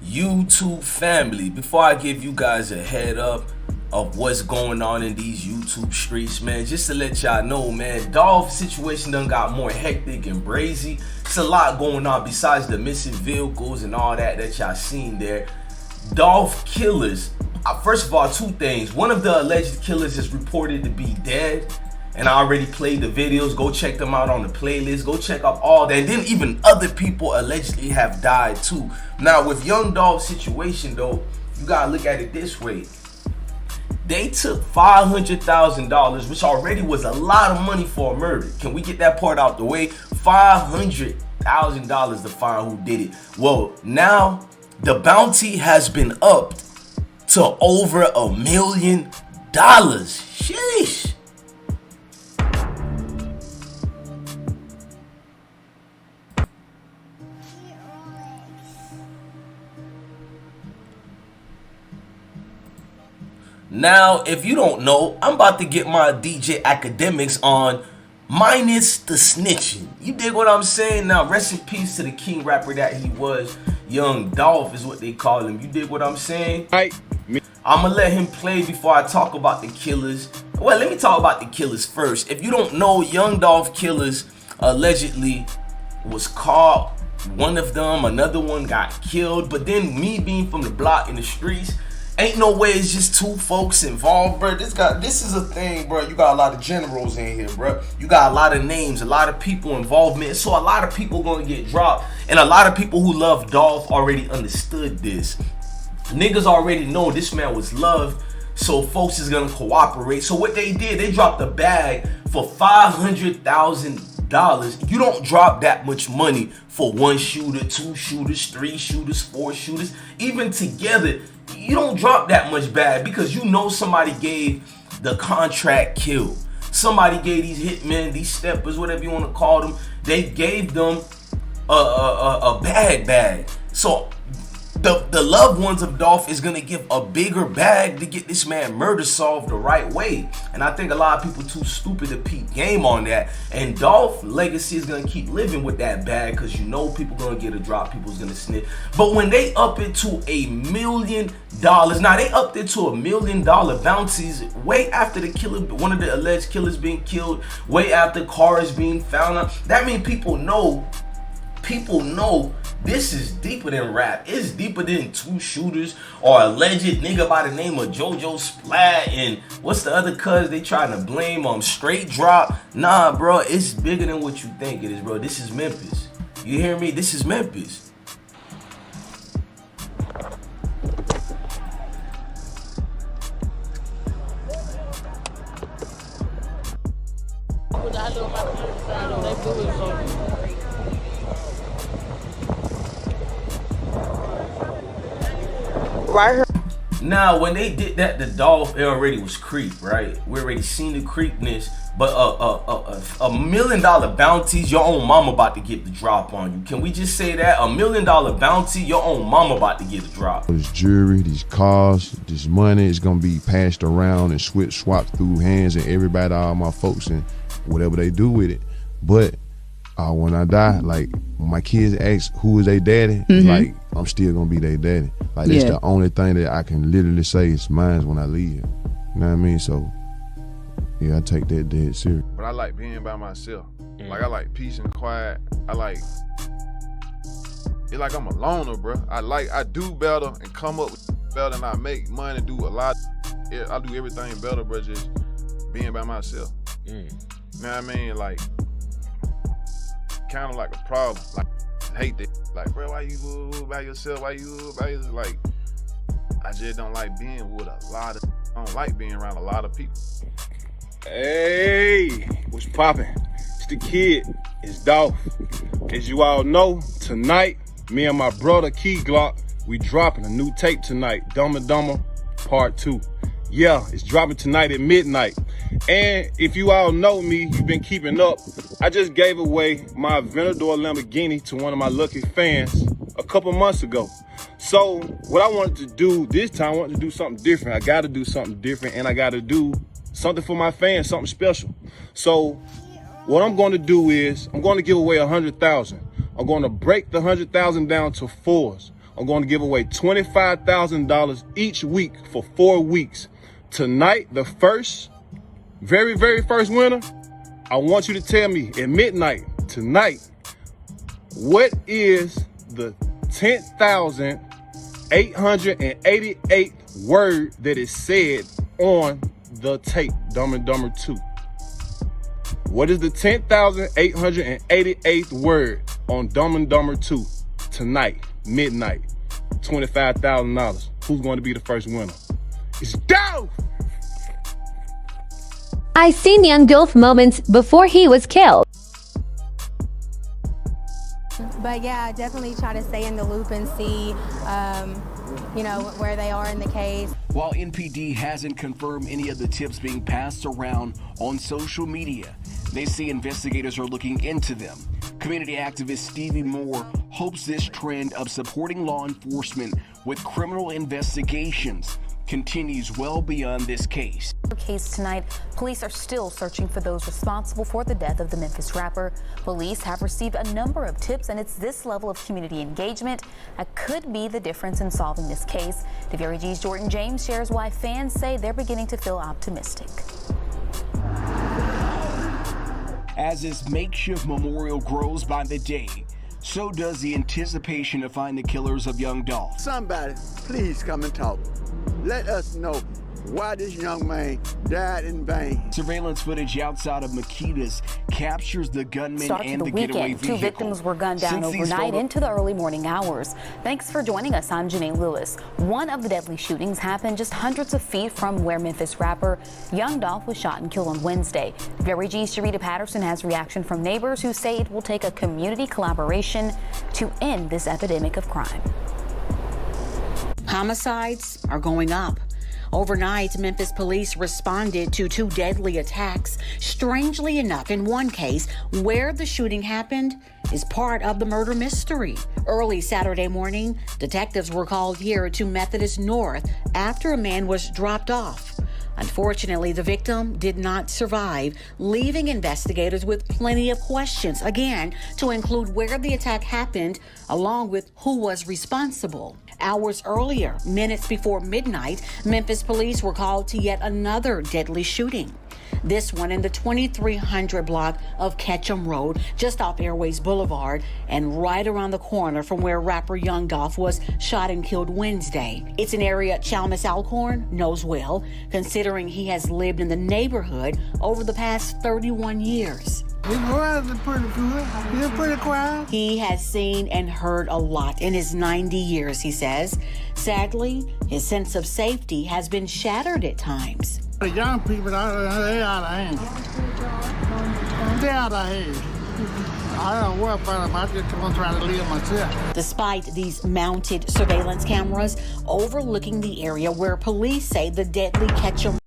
YouTube family, before I give you guys a head up of what's going on in these YouTube streets, man, just to let y'all know, man, Dolph situation done got more hectic and brazy. It's a lot going on besides the missing vehicles and all that y'all seen there. Dolph killers, first of all, two things. One of the alleged killers is reported to be dead, and I already played the videos. Go check them out on the playlist. Go check out all that. And then even other people allegedly have died too. Now with Young Dolph's situation though, you gotta look at it this way. They took $500,000, which already was a lot of money for a murder. Can we get that part out the way? $500,000 to find who did it. Well, now the bounty has been upped to over $1 million. Sheesh. Now, if you don't know, I'm about to get my DJ academics on minus the snitching. You dig what I'm saying? Now, rest in peace to the king rapper that he was. Young Dolph is what they call him. You dig what I'm saying? I'm gonna let him play before I talk about the killers. Well, let me talk about the killers first. If you don't know, Young Dolph killers allegedly was caught. One of them, another one got killed. But then me being from the block in the streets, ain't no way it's just two folks involved, bro. This is a thing, bro. You got a lot of generals in here, bro. You got a lot of names, a lot of people involvement. So a lot of people gonna get dropped. And a lot of people who love Dolph already understood this. Niggas already know this man was loved, so folks is gonna cooperate. So what they did, they dropped a bag for $500,000. You don't drop that much money for one shooter, two shooters, three shooters, four shooters. Even together, you don't drop that much bag because you know somebody gave the contract kill. Somebody gave these hitmen, these steppers, whatever you want to call them, they gave them a bag. So the loved ones of Dolph is gonna give a bigger bag to get this man murder solved the right way. And I think a lot of people too stupid to peep game on that. And Dolph legacy is gonna keep living with that bag because you know people gonna get a drop, people's gonna snitch. But when they up it to $1 million, now they upped it to $1 million bounties way after the killer, one of the alleged killers being killed, way after cars being found out. That means people know this is deeper than rap. It's deeper than two shooters or a alleged nigga by the name of JoJo Splat and what's the other cuz they trying to blame on straight drop. Nah, bro, it's bigger than what you think it is, bro. This is Memphis. You hear me? This is Memphis. Right here. Now, when they did that, the Dolph, it already was creep, right? We already seen the creepness, but $1 million bounties, your own mama about to get the drop on you. Can we just say that? $1 million bounty, your own mama about to get the drop. This jewelry, these cars, this money is gonna be passed around and swapped through hands and everybody, all my folks, and whatever they do with it. But when I die, like when my kids ask who is their daddy, like I'm still gonna be their daddy. Like that's the only thing that I can literally say is mine when I leave. You know what I mean? So yeah, I take that dead serious. But I like being by myself. Like I like peace and quiet. I like it like I'm a loner, bro. I do better and come up with better and I make money, do a lot. I do everything better, bro, just being by myself. You know what I mean? Like kind of like a problem. Like I hate that. Like, bro, why you by yourself? Why you by yourself? Like, I just don't like being with a lot of. I don't like being around a lot of people. Hey, what's poppin'? It's the kid. It's Dolph. As you all know, tonight, me and my brother Key Glock, we dropping a new tape tonight. Dumber Dumber Part 2. Yeah, it's dropping tonight at midnight. And if you all know me, you've been keeping up, I just gave away my Venador Lamborghini to one of my lucky fans a couple months ago. So what I wanted to do this time, I wanted to do something different. I got to do something different, and I got to do something for my fans, something special. So what I'm going to do is I'm going to give away 100,000. I'm going to break the 100,000 down to fours. I'm going to give away $25,000 each week for 4 weeks. Tonight, the very first winner, I want you to tell me at midnight tonight, what is the 10,888th word that is said on the tape, Dumb and Dumber 2? What is the 10,888th word on Dumb and Dumber 2 tonight, midnight? $25,000. Who's going to be the first winner? It's Dolph! I seen young Dolph moments before he was killed. But yeah, definitely try to stay in the loop and see, you know, where they are in the case. While NPD hasn't confirmed any of the tips being passed around on social media, they say investigators are looking into them. Community activist Stevie Moore hopes this trend of supporting law enforcement with criminal investigations continues well beyond this case. Case tonight, police are still searching for those responsible for the death of the Memphis rapper. Police have received a number of tips, and it's this level of community engagement that could be the difference in solving this case. The Very G's Jordan James shares why fans say they're beginning to feel optimistic. As this makeshift memorial grows by the day, so does the anticipation to find the killers of young Dolph. Somebody, please come and talk. Let us know why this young man died in vain. Surveillance footage outside of Makeda's captures the gunman and the getaway vehicle. Two victims were gunned down overnight into the early morning hours. Thanks for joining us. I'm Janine Lewis. One of the deadly shootings happened just hundreds of feet from where Memphis rapper Young Dolph was shot and killed on Wednesday. Very G's Sharita Patterson has reaction from neighbors who say it will take a community collaboration to end this epidemic of crime. Homicides are going up. Overnight, Memphis police responded to 2 deadly attacks. Strangely enough, in one case, where the shooting happened is part of the murder mystery. Early Saturday morning, detectives were called here to Methodist North after a man was dropped off. Unfortunately, the victim did not survive, leaving investigators with plenty of questions, again, to include where the attack happened, along with who was responsible. Hours earlier, minutes before midnight, Memphis police were called to yet another deadly shooting. This one in the 2300 block of Ketchum Road, just off Airways Boulevard, and right around the corner from where rapper Young Dolph was shot and killed Wednesday. It's an area Chalmers Alcorn knows well, considering he has lived in the neighborhood over the past 31 years. Pretty good. He's pretty quiet. He has seen and heard a lot in his 90 years, he says. Sadly, his sense of safety has been shattered at times. The young people, they out of hand. They out of hand. I don't worry about them. I just want to try to live myself. Despite these mounted surveillance cameras overlooking the area where police say the deadly Ketchum